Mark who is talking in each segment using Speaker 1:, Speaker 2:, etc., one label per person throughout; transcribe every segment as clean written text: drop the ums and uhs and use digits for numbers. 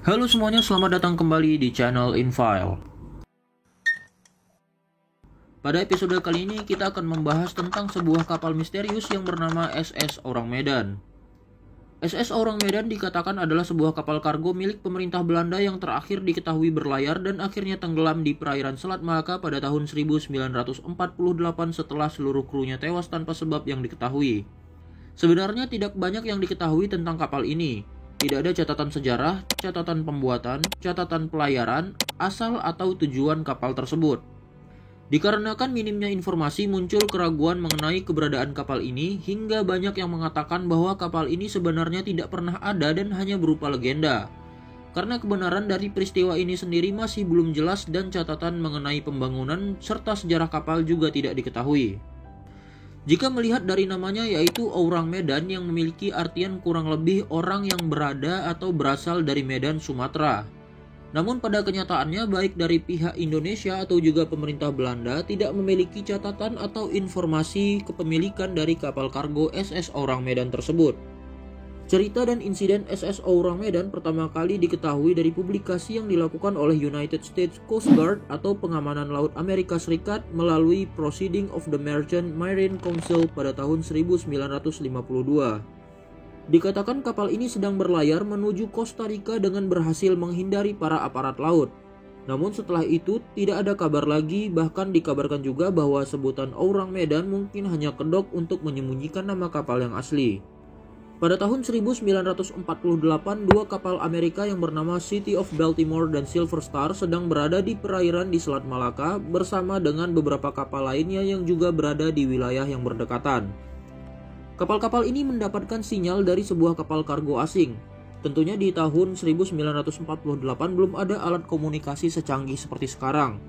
Speaker 1: Halo semuanya, selamat datang kembali di channel Infile. Pada episode kali ini kita akan membahas tentang sebuah kapal misterius yang bernama SS Orang Medan. SS Orang Medan dikatakan adalah sebuah kapal kargo milik pemerintah Belanda yang terakhir diketahui berlayar dan akhirnya tenggelam di perairan Selat Malaka pada tahun 1948 setelah seluruh krunya tewas tanpa sebab yang diketahui. Sebenarnya tidak banyak yang diketahui tentang kapal ini. Tidak ada catatan sejarah, catatan pembuatan, catatan pelayaran, asal atau tujuan kapal tersebut. Dikarenakan minimnya informasi, muncul keraguan mengenai keberadaan kapal ini hingga banyak yang mengatakan bahwa kapal ini sebenarnya tidak pernah ada dan hanya berupa legenda. Karena kebenaran dari peristiwa ini sendiri masih belum jelas dan catatan mengenai pembangunan serta sejarah kapal juga tidak diketahui. Jika melihat dari namanya yaitu Orang Medan yang memiliki artian kurang lebih orang yang berada atau berasal dari Medan, Sumatera. Namun pada kenyataannya baik dari pihak Indonesia atau juga pemerintah Belanda tidak memiliki catatan atau informasi kepemilikan dari kapal kargo SS Orang Medan tersebut. Cerita dan insiden SS Orang Medan pertama kali diketahui dari publikasi yang dilakukan oleh United States Coast Guard atau Pengamanan Laut Amerika Serikat melalui Proceeding of the Merchant Marine Council pada tahun 1952. Dikatakan kapal ini sedang berlayar menuju Costa Rica dengan berhasil menghindari para aparat laut. Namun setelah itu tidak ada kabar lagi, bahkan dikabarkan juga bahwa sebutan Orang Medan mungkin hanya kedok untuk menyembunyikan nama kapal yang asli. Pada tahun 1948, dua kapal Amerika yang bernama City of Baltimore dan Silver Star sedang berada di perairan di Selat Malaka bersama dengan beberapa kapal lainnya yang juga berada di wilayah yang berdekatan. Kapal-kapal ini mendapatkan sinyal dari sebuah kapal kargo asing. Tentunya di tahun 1948 belum ada alat komunikasi secanggih seperti sekarang.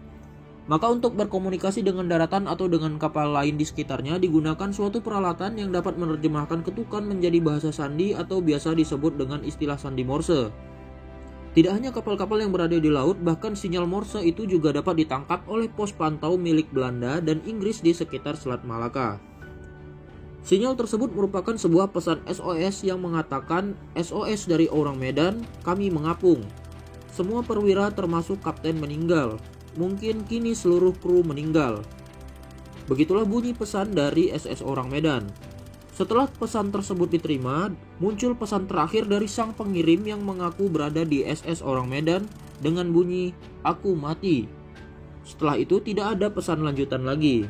Speaker 1: Maka untuk berkomunikasi dengan daratan atau dengan kapal lain di sekitarnya digunakan suatu peralatan yang dapat menerjemahkan ketukan menjadi bahasa sandi atau biasa disebut dengan istilah sandi Morse. Tidak hanya kapal-kapal yang berada di laut, bahkan sinyal Morse itu juga dapat ditangkap oleh pos pantau milik Belanda dan Inggris di sekitar Selat Malaka. Sinyal tersebut merupakan sebuah pesan SOS yang mengatakan, "SOS dari Orang Medan, kami mengapung. Semua perwira termasuk kapten meninggal. Mungkin kini seluruh kru meninggal." Begitulah bunyi pesan dari SS Orang Medan. Setelah pesan tersebut diterima, muncul pesan terakhir dari sang pengirim yang mengaku berada di SS Orang Medan dengan bunyi, "Aku mati." Setelah itu tidak ada pesan lanjutan lagi.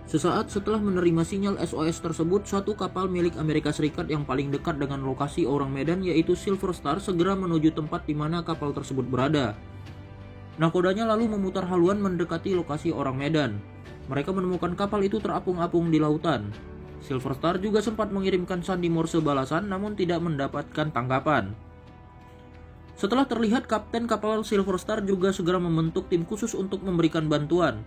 Speaker 1: Sesaat setelah menerima sinyal SOS tersebut, satu kapal milik Amerika Serikat yang paling dekat dengan lokasi Orang Medan yaitu Silver Star segera menuju tempat di mana kapal tersebut berada. Nakodanya lalu memutar haluan mendekati lokasi Orang Medan. Mereka menemukan kapal itu terapung-apung di lautan. Silver Star juga sempat mengirimkan sandi Morse balasan namun tidak mendapatkan tanggapan. Setelah terlihat, kapten kapal Silver Star juga segera membentuk tim khusus untuk memberikan bantuan.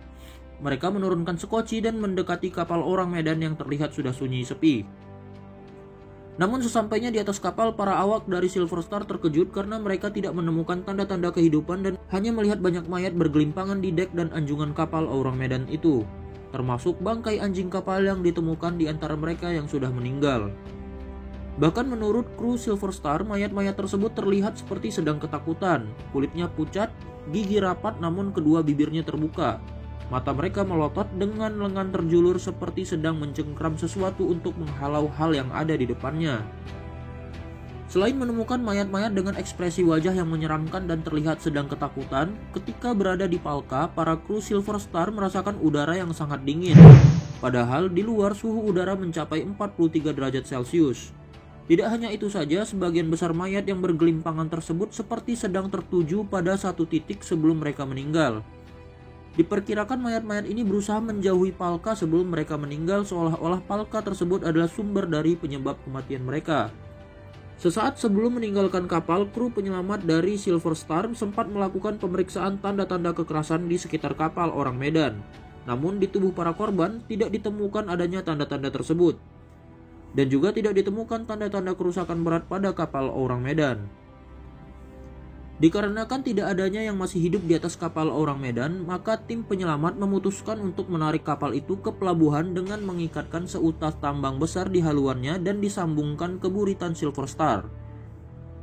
Speaker 1: Mereka menurunkan sekoci dan mendekati kapal Orang Medan yang terlihat sudah sunyi sepi. Namun sesampainya di atas kapal, para awak dari Silver Star terkejut karena mereka tidak menemukan tanda-tanda kehidupan dan hanya melihat banyak mayat bergelimpangan di dek dan anjungan kapal Orang Medan itu, termasuk bangkai anjing kapal yang ditemukan di antara mereka yang sudah meninggal. Bahkan menurut kru Silver Star, mayat-mayat tersebut terlihat seperti sedang ketakutan, kulitnya pucat, gigi rapat namun kedua bibirnya terbuka. Mata mereka melotot dengan lengan terjulur seperti sedang mencengkram sesuatu untuk menghalau hal yang ada di depannya. Selain menemukan mayat-mayat dengan ekspresi wajah yang menyeramkan dan terlihat sedang ketakutan, ketika berada di Palka, para kru Silver Star merasakan udara yang sangat dingin. Padahal di luar suhu udara mencapai 43 derajat Celcius. Tidak hanya itu saja, sebagian besar mayat yang bergelimpangan tersebut seperti sedang tertuju pada satu titik sebelum mereka meninggal. Diperkirakan mayat-mayat ini berusaha menjauhi Palka sebelum mereka meninggal, seolah-olah Palka tersebut adalah sumber dari penyebab kematian mereka. Sesaat sebelum meninggalkan kapal, kru penyelamat dari Silver Star sempat melakukan pemeriksaan tanda-tanda kekerasan di sekitar kapal Orang Medan. Namun di tubuh para korban tidak ditemukan adanya tanda-tanda tersebut. Dan juga tidak ditemukan tanda-tanda kerusakan berat pada kapal Orang Medan. Dikarenakan tidak adanya yang masih hidup di atas kapal Orang Medan, maka tim penyelamat memutuskan untuk menarik kapal itu ke pelabuhan dengan mengikatkan seutas tambang besar di haluannya dan disambungkan ke buritan Silver Star.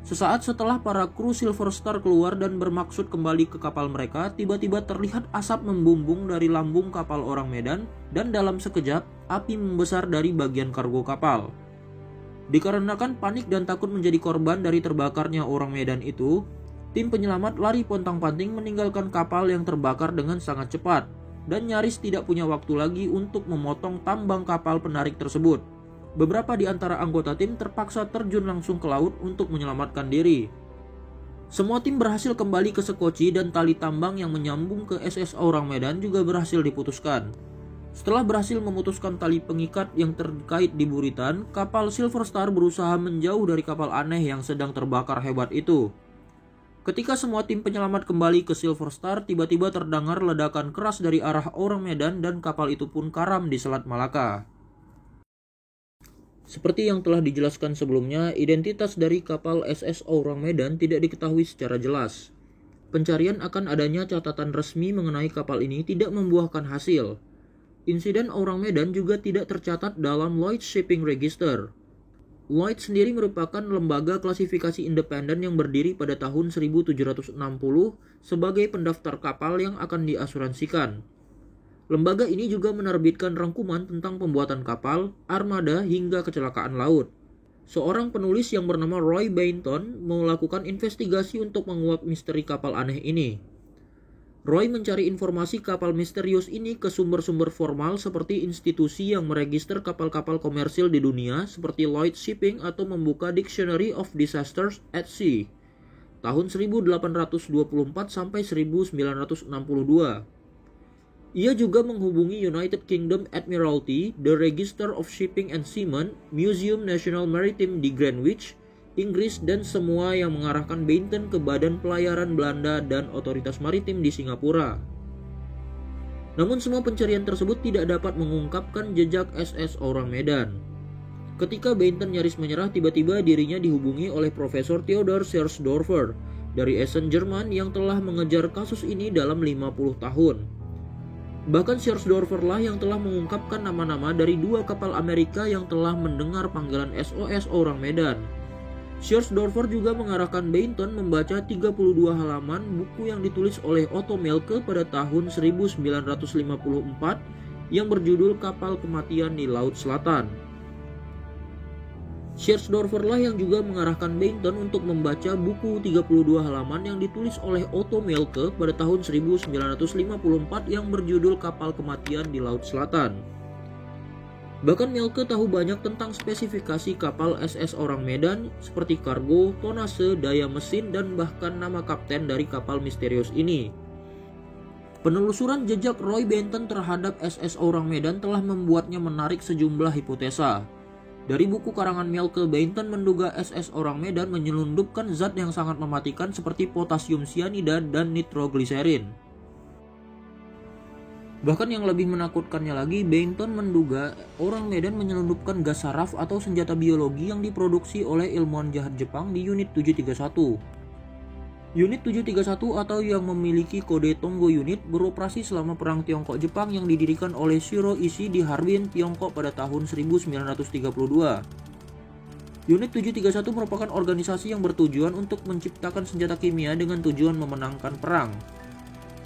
Speaker 1: Sesaat setelah para kru Silver Star keluar dan bermaksud kembali ke kapal mereka, tiba-tiba terlihat asap membumbung dari lambung kapal orang Medan dan dalam sekejap api membesar dari bagian kargo kapal. Dikarenakan panik dan takut menjadi korban dari terbakarnya orang Medan itu, tim penyelamat lari pontang-panting meninggalkan kapal yang terbakar dengan sangat cepat dan nyaris tidak punya waktu lagi untuk memotong tambang kapal penarik tersebut. Beberapa di antara anggota tim terpaksa terjun langsung ke laut untuk menyelamatkan diri. Semua tim berhasil kembali ke Sekoci dan tali tambang yang menyambung ke SS Orang Medan juga berhasil diputuskan. Setelah berhasil memutuskan tali pengikat yang terkait di buritan, kapal Silver Star berusaha menjauh dari kapal aneh yang sedang terbakar hebat itu. Ketika semua tim penyelamat kembali ke Silver Star, tiba-tiba terdengar ledakan keras dari arah Orang Medan dan kapal itu pun karam di Selat Malaka. Seperti yang telah dijelaskan sebelumnya, identitas dari kapal SS Orang Medan tidak diketahui secara jelas. Pencarian akan adanya catatan resmi mengenai kapal ini tidak membuahkan hasil. Insiden Orang Medan juga tidak tercatat dalam Lloyd's Shipping Register. Lloyd's sendiri merupakan lembaga klasifikasi independen yang berdiri pada tahun 1760 sebagai pendaftar kapal yang akan diasuransikan. Lembaga ini juga menerbitkan rangkuman tentang pembuatan kapal, armada, hingga kecelakaan laut. Seorang penulis yang bernama Roy Bainton melakukan investigasi untuk menguak misteri kapal aneh ini. Roy mencari informasi kapal misterius ini ke sumber-sumber formal seperti institusi yang meregister kapal-kapal komersil di dunia seperti Lloyd's Shipping atau membuka Dictionary of Disasters at Sea tahun 1824 sampai 1962. Ia juga menghubungi United Kingdom Admiralty, The Register of Shipping and Seamen, Museum National Maritime di Greenwich, Inggris, dan semua yang mengarahkan Bainton ke Badan Pelayaran Belanda dan Otoritas Maritim di Singapura. Namun semua pencarian tersebut tidak dapat mengungkapkan jejak SS Orang Medan. Ketika Bainton nyaris menyerah, tiba-tiba dirinya dihubungi oleh Profesor Theodor Sersdorfer dari Essen, Jerman yang telah mengejar kasus ini dalam 50 tahun. Bahkan Sersdorfer lah yang telah mengungkapkan nama-nama dari 2 kapal Amerika yang telah mendengar panggilan SOS Orang Medan. Sersdorfer juga mengarahkan Bainton membaca 32 halaman buku yang ditulis oleh Otto Mielke pada tahun 1954 yang berjudul Kapal Kematian di Laut Selatan. Sersdorfer lah yang juga mengarahkan Bainton untuk membaca buku 32 halaman yang ditulis oleh Otto Mielke pada tahun 1954 yang berjudul Kapal Kematian di Laut Selatan. Bahkan Mielke tahu banyak tentang spesifikasi kapal SS Orang Medan seperti kargo, tonase, daya mesin, dan bahkan nama kapten dari kapal misterius ini. Penelusuran jejak Roy Bainton terhadap SS Orang Medan telah membuatnya menarik sejumlah hipotesa. Dari buku karangan Mielke, Bainton menduga SS Orang Medan menyelundupkan zat yang sangat mematikan seperti potasium sianida dan nitrogliserin. Bahkan yang lebih menakutkannya lagi, Bainton menduga Orang Medan menyelundupkan gas saraf atau senjata biologi yang diproduksi oleh ilmuwan jahat Jepang di Unit 731. Unit 731 atau yang memiliki kode Tonggo Unit beroperasi selama Perang Tiongkok-Jepang yang didirikan oleh Shiro Ishii di Harbin, Tiongkok pada tahun 1932. Unit 731 merupakan organisasi yang bertujuan untuk menciptakan senjata kimia dengan tujuan memenangkan perang.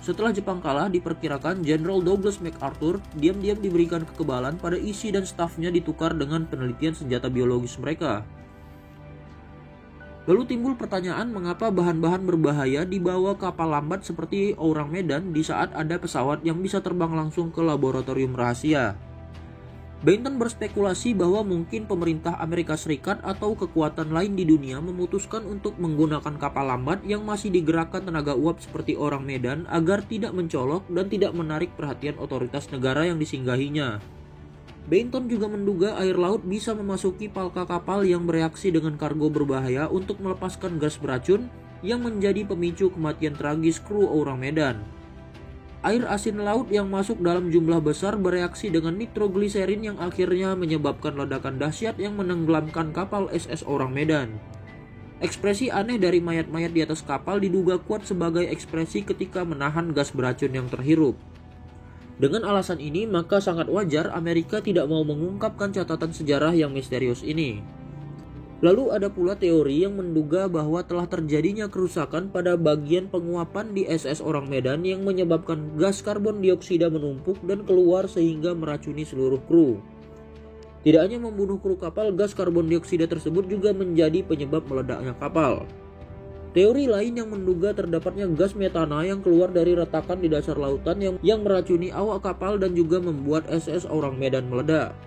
Speaker 1: Setelah Jepang kalah, diperkirakan Jenderal Douglas MacArthur diam-diam diberikan kekebalan pada Ishii dan stafnya ditukar dengan penelitian senjata biologis mereka. Lalu timbul pertanyaan mengapa bahan-bahan berbahaya dibawa kapal lambat seperti Orang Medan di saat ada pesawat yang bisa terbang langsung ke laboratorium rahasia. Bainton berspekulasi bahwa mungkin pemerintah Amerika Serikat atau kekuatan lain di dunia memutuskan untuk menggunakan kapal lambat yang masih digerakkan tenaga uap seperti Orang Medan agar tidak mencolok dan tidak menarik perhatian otoritas negara yang disinggahinya. Bainton juga menduga air laut bisa memasuki palka kapal yang bereaksi dengan kargo berbahaya untuk melepaskan gas beracun yang menjadi pemicu kematian tragis kru Orang Medan. Air asin laut yang masuk dalam jumlah besar bereaksi dengan nitrogliserin yang akhirnya menyebabkan ledakan dahsyat yang menenggelamkan kapal SS Orang Medan. Ekspresi aneh dari mayat-mayat di atas kapal diduga kuat sebagai ekspresi ketika menahan gas beracun yang terhirup. Dengan alasan ini, maka sangat wajar Amerika tidak mau mengungkapkan catatan sejarah yang misterius ini. Lalu ada pula teori yang menduga bahwa telah terjadinya kerusakan pada bagian penguapan di SS Orang Medan yang menyebabkan gas karbon dioksida menumpuk dan keluar sehingga meracuni seluruh kru. Tidak hanya membunuh kru kapal, gas karbon dioksida tersebut juga menjadi penyebab meledaknya kapal. Teori lain yang menduga terdapatnya gas metana yang keluar dari retakan di dasar lautan yang meracuni awak kapal dan juga membuat SS Orang Medan meledak.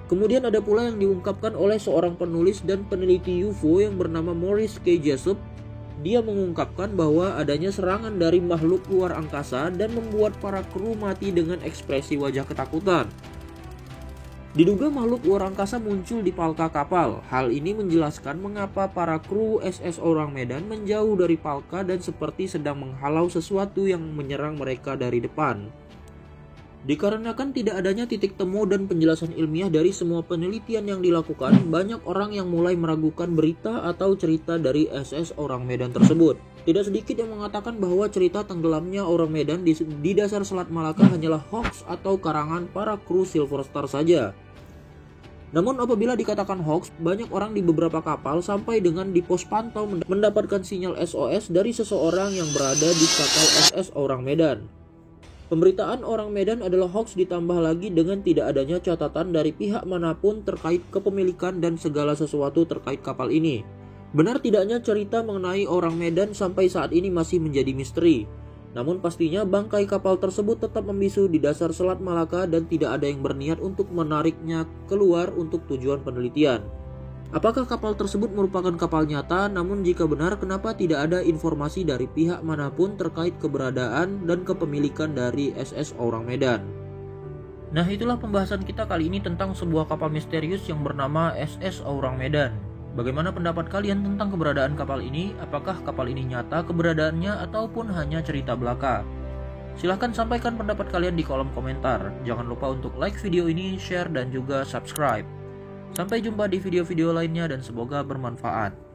Speaker 1: Kemudian ada pula yang diungkapkan oleh seorang penulis dan peneliti UFO yang bernama Maurice K. Jessup. Dia mengungkapkan bahwa adanya serangan dari makhluk luar angkasa dan membuat para kru mati dengan ekspresi wajah ketakutan. Diduga makhluk luar angkasa muncul di palka kapal. Hal ini menjelaskan mengapa para kru SS Orang Medan menjauh dari palka dan seperti sedang menghalau sesuatu yang menyerang mereka dari depan. Dikarenakan tidak adanya titik temu dan penjelasan ilmiah dari semua penelitian yang dilakukan, banyak orang yang mulai meragukan berita atau cerita dari SS Orang Medan tersebut. Tidak sedikit yang mengatakan bahwa cerita tenggelamnya Orang Medan di dasar Selat Malaka hanyalah hoax atau karangan para kru Silver Star saja. Namun apabila dikatakan hoax, banyak orang di beberapa kapal sampai dengan di pos pantau mendapatkan sinyal SOS dari seseorang yang berada di kapal SS Orang Medan. Pemberitaan Orang Medan adalah hoax ditambah lagi dengan tidak adanya catatan dari pihak manapun terkait kepemilikan dan segala sesuatu terkait kapal ini. Benar tidaknya cerita mengenai Orang Medan sampai saat ini masih menjadi misteri. Namun pastinya bangkai kapal tersebut tetap membisu di dasar Selat Malaka dan tidak ada yang berniat untuk menariknya keluar untuk tujuan penelitian. Apakah kapal tersebut merupakan kapal nyata? Namun jika benar, kenapa tidak ada informasi dari pihak manapun terkait keberadaan dan kepemilikan dari SS Orang Medan? Nah, itulah pembahasan kita kali ini tentang sebuah kapal misterius yang bernama SS Orang Medan. Bagaimana pendapat kalian tentang keberadaan kapal ini? Apakah kapal ini nyata keberadaannya ataupun hanya cerita belaka? Silahkan sampaikan pendapat kalian di kolom komentar. Jangan lupa untuk like video ini, share, dan juga subscribe. Sampai jumpa di video-video lainnya dan semoga bermanfaat.